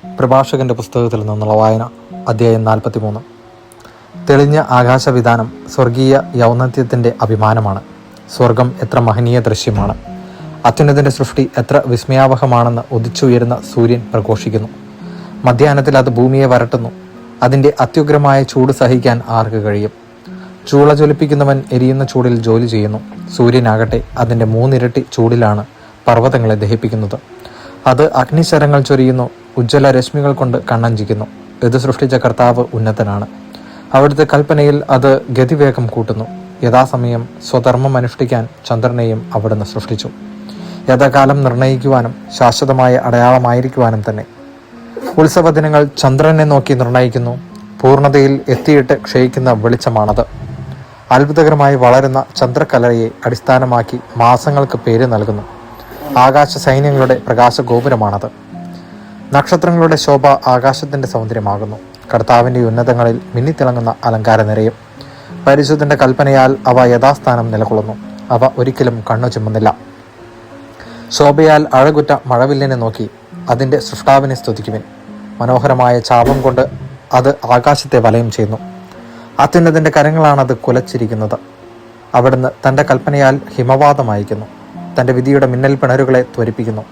പ്രഭാഷകന്റെ പുസ്തകത്തിൽ നിന്നുള്ള വായന, അധ്യായം 43. തെളിഞ്ഞ ആകാശവിധാനം സ്വർഗീയ യൗന്നത്യത്തിൻ്റെ അഭിമാനമാണ്. സ്വർഗം എത്ര മഹനീയ ദൃശ്യമാണ്! അത്യുന്നതിൻ്റെ സൃഷ്ടി എത്ര വിസ്മയാവഹമാണെന്ന് ഉദിച്ചുയരുന്ന സൂര്യൻ പ്രഘോഷിക്കുന്നു. മധ്യാഹ്നത്തിൽ അത് ഭൂമിയെ വരട്ടുന്നു. അതിൻ്റെ അത്യുഗ്രമായ ചൂട് സഹിക്കാൻ ആർക്ക് കഴിയും? ചൂള ജ്വലിപ്പിക്കുന്നവൻ എരിയുന്ന ചൂടിൽ ജോലി ചെയ്യുന്നു. സൂര്യനാകട്ടെ അതിൻ്റെ 3 ഇരട്ടി ചൂടിലാണ് പർവ്വതങ്ങളെ ദഹിപ്പിക്കുന്നത്. അത് അഗ്നിശരങ്ങൾ ചൊരിയുന്നു, ഉജ്ജ്വല രശ്മികൾ കൊണ്ട് കണ്ണഞ്ചിക്കുന്നു. ഇത് സൃഷ്ടിച്ച കർത്താവ് ഉന്നതനാണ്. അവിടുത്തെ കൽപ്പനയിൽ അത് ഗതിവേഗം കൂട്ടുന്നു. യഥാസമയം സ്വധർമ്മം അനുഷ്ഠിക്കാൻ ചന്ദ്രനെയും അവിടുന്ന് സൃഷ്ടിച്ചു. യഥാകാലം നിർണയിക്കുവാനും ശാശ്വതമായ അടയാളമായിരിക്കുവാനും തന്നെ. ഉത്സവ ദിനങ്ങൾ ചന്ദ്രനെ നോക്കി നിർണയിക്കുന്നു. പൂർണ്ണതയിൽ എത്തിയിട്ട് ക്ഷയിക്കുന്ന വെളിച്ചമാണത്. അത്ഭുതകരമായി വളരുന്ന ചന്ദ്രക്കലയെ അടിസ്ഥാനമാക്കി മാസങ്ങൾക്ക് പേര് നൽകുന്നു. ആകാശ സൈന്യങ്ങളുടെ പ്രകാശഗോപുരമാണത്. നക്ഷത്രങ്ങളുടെ ശോഭ ആകാശത്തിൻ്റെ സൗന്ദര്യമാകുന്നു. കർത്താവിൻ്റെ ഉന്നതങ്ങളിൽ മിന്നിത്തിളങ്ങുന്ന അലങ്കാര നിരയും. പരിശുദ്ധൻ്റെ കൽപ്പനയാൽ അവ യഥാസ്ഥാനം നിലകൊള്ളുന്നു. അവ ഒരിക്കലും കണ്ണു ചിമ്മുന്നില്ല. ശോഭയാൽ അഴകുറ്റ മഴവില്ലിനെ നോക്കി അതിൻ്റെ സൃഷ്ടാവിനെ സ്തുതിക്കുവിൻ. മനോഹരമായ ചാപം കൊണ്ട് അത് ആകാശത്തെ വലയം ചെയ്യുന്നു. അത്യുന്നതിൻ്റെ കരങ്ങളാണത് കുലച്ചിരിക്കുന്നത്. അവിടുന്ന് തൻ്റെ കൽപ്പനയാൽ ഹിമവാതം അയക്കുന്നു. തൻ്റെ വിധിയുടെ മിന്നൽ പിണരുകളെ ത്വരിപ്പിക്കുന്നു.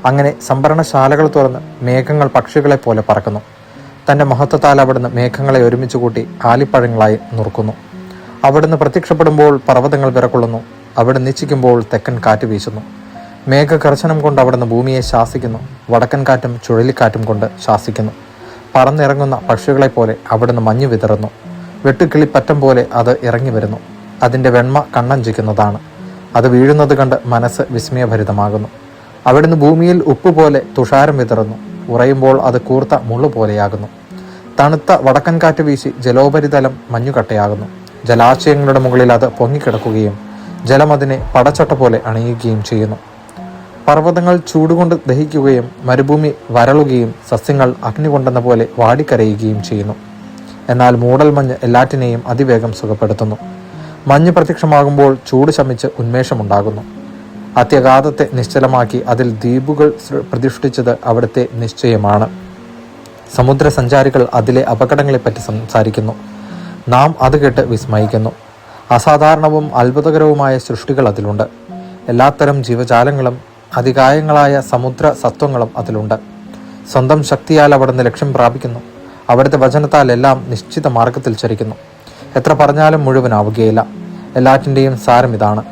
അങ്ങനെ സംഭരണശാലകൾ തുറന്ന് മേഘങ്ങൾ പക്ഷികളെ പോലെ പറക്കുന്നു. തൻ്റെ മഹത്വത്താൽ അവിടുന്ന് മേഘങ്ങളെ ഒരുമിച്ച് കൂട്ടി ആലിപ്പഴങ്ങളായി നുറുക്കുന്നു. അവിടുന്ന് പ്രത്യക്ഷപ്പെടുമ്പോൾ പർവ്വതങ്ങൾ വിറകൊള്ളുന്നു. അവിടുന്ന് നിശ്ചിക്കുമ്പോൾ തെക്കൻ കാറ്റ് വീശുന്നു. മേഘകർശനം കൊണ്ട് അവിടുന്ന് ഭൂമിയെ ശാസിക്കുന്നു. വടക്കൻ കാറ്റും ചുഴലിക്കാറ്റും കൊണ്ട് ശാസിക്കുന്നു. പറന്നിറങ്ങുന്ന പക്ഷികളെപ്പോലെ അവിടുന്ന് മഞ്ഞ് വിതറുന്നു. വെട്ടുക്കിളിപ്പറ്റം പോലെ അത് ഇറങ്ങി വരുന്നു. അതിൻ്റെ വെണ്മ കണ്ണഞ്ചിക്കുന്നതാണ്. അത് വീഴുന്നത് കണ്ട് മനസ്സ് വിസ്മയഭരിതമാകുന്നു. അവിടുന്ന് ഭൂമിയിൽ ഉപ്പ് പോലെ തുഷാരം വിതറുന്നു. ഉറയുമ്പോൾ അത് കൂർത്ത മുള്ളു പോലെയാകുന്നു. തണുത്ത വടക്കൻ കാറ്റ് വീശി ജലോപരിതലം മഞ്ഞുകട്ടയാകുന്നു. ജലാശയങ്ങളുടെ മുകളിൽ അത് പൊങ്ങിക്കിടക്കുകയും ജലം അതിനെ പടച്ചട്ട പോലെ അണിയുകയും ചെയ്യുന്നു. പർവ്വതങ്ങൾ ചൂടുകൊണ്ട് ദഹിക്കുകയും മരുഭൂമി വരളുകയും സസ്യങ്ങൾ അഗ്നി കൊണ്ടെന്ന പോലെ വാടിക്കരയുകയും ചെയ്യുന്നു. എന്നാൽ മൂടൽമഞ്ഞ് എല്ലാറ്റിനെയും അതിവേഗം സുഖപ്പെടുത്തുന്നു. മഞ്ഞ് പ്രത്യക്ഷമാകുമ്പോൾ ചൂട് ശമിച്ച് ഉന്മേഷമുണ്ടാകുന്നു. അത്യഗാധത്തെ നിശ്ചലമാക്കി അതിൽ ദ്വീപുകൾ പ്രതിഷ്ഠിച്ചത് അവിടുത്തെ നിശ്ചയമാണ്. സമുദ്രസഞ്ചാരികൾ അതിലെ അപകടങ്ങളെപ്പറ്റി സംസാരിക്കുന്നു. നാം അത് കേട്ട് വിസ്മയിക്കുന്നു. അസാധാരണവും അത്ഭുതകരവുമായ സൃഷ്ടികൾ അതിലുണ്ട്. എല്ലാത്തരം ജീവജാലങ്ങളും അതികായങ്ങളായ സമുദ്ര സത്വങ്ങളും അതിലുണ്ട്. സ്വന്തം ശക്തിയാൽ അവിടുന്ന് ലക്ഷ്യം പ്രാപിക്കുന്നു. അവിടുത്തെ വചനത്താൽ എല്ലാം നിശ്ചിത മാർഗത്തിൽ ചരിക്കുന്നു. എത്ര പറഞ്ഞാലും മുഴുവനാവുകയില്ല. എല്ലാറ്റിൻ്റെയും സാരം ഇതാണ്: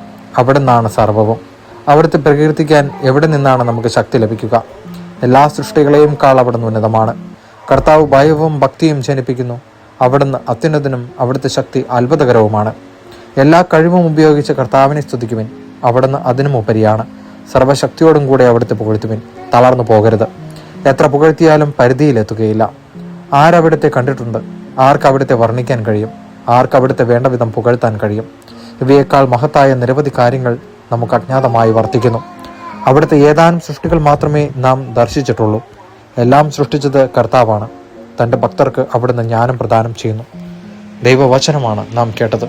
അവിടുന്നാണ് സർവ്വവും. അവിടുത്തെ പ്രകീർത്തിക്കാൻ എവിടെ നിന്നാണ് നമുക്ക് ശക്തി ലഭിക്കുക? എല്ലാ സൃഷ്ടികളെയും കാൾ അവിടുന്ന് ഉന്നതമാണ്. കർത്താവ് ഭയവും ഭക്തിയും ജനിപ്പിക്കുന്നു. അവിടുന്ന് അത്യുന്നതനും അവിടുത്തെ ശക്തി അത്ഭുതകരവുമാണ്. എല്ലാ കഴിവും ഉപയോഗിച്ച് കർത്താവിനെ സ്തുതിക്കുവിൻ. അവിടുന്ന് അതിനും ഉപരിയാണ്. സർവശക്തിയോടും കൂടെ അവിടുത്തെ പുകഴ്ത്തുവിൻ. തളർന്നു പോകരുത്. എത്ര പുകഴ്ത്തിയാലും പരിധിയിലെത്തുകയില്ല. ആരവിടുത്തെ കണ്ടിട്ടുണ്ട്? ആർക്ക് അവിടുത്തെ വർണ്ണിക്കാൻ കഴിയും? ആർക്ക് അവിടുത്തെ വേണ്ട വിധം പുകഴ്ത്താൻ കഴിയും? ഇവയേക്കാൾ മഹത്തായ നിരവധി കാര്യങ്ങൾ നമുക്ക് അജ്ഞാതമായി വർത്തിക്കുന്നു. അവിടുത്തെ ഏതാനും സൃഷ്ടികൾ മാത്രമേ നാം ദർശിച്ചിട്ടുള്ളൂ. എല്ലാം സൃഷ്ടിച്ചത് കർത്താവാണ്. തൻ്റെ ഭക്തർക്ക് അവിടുന്ന് ജ്ഞാനം പ്രദാനം ചെയ്യുന്നു. ദൈവവചനമാണ് നാം കേട്ടത്.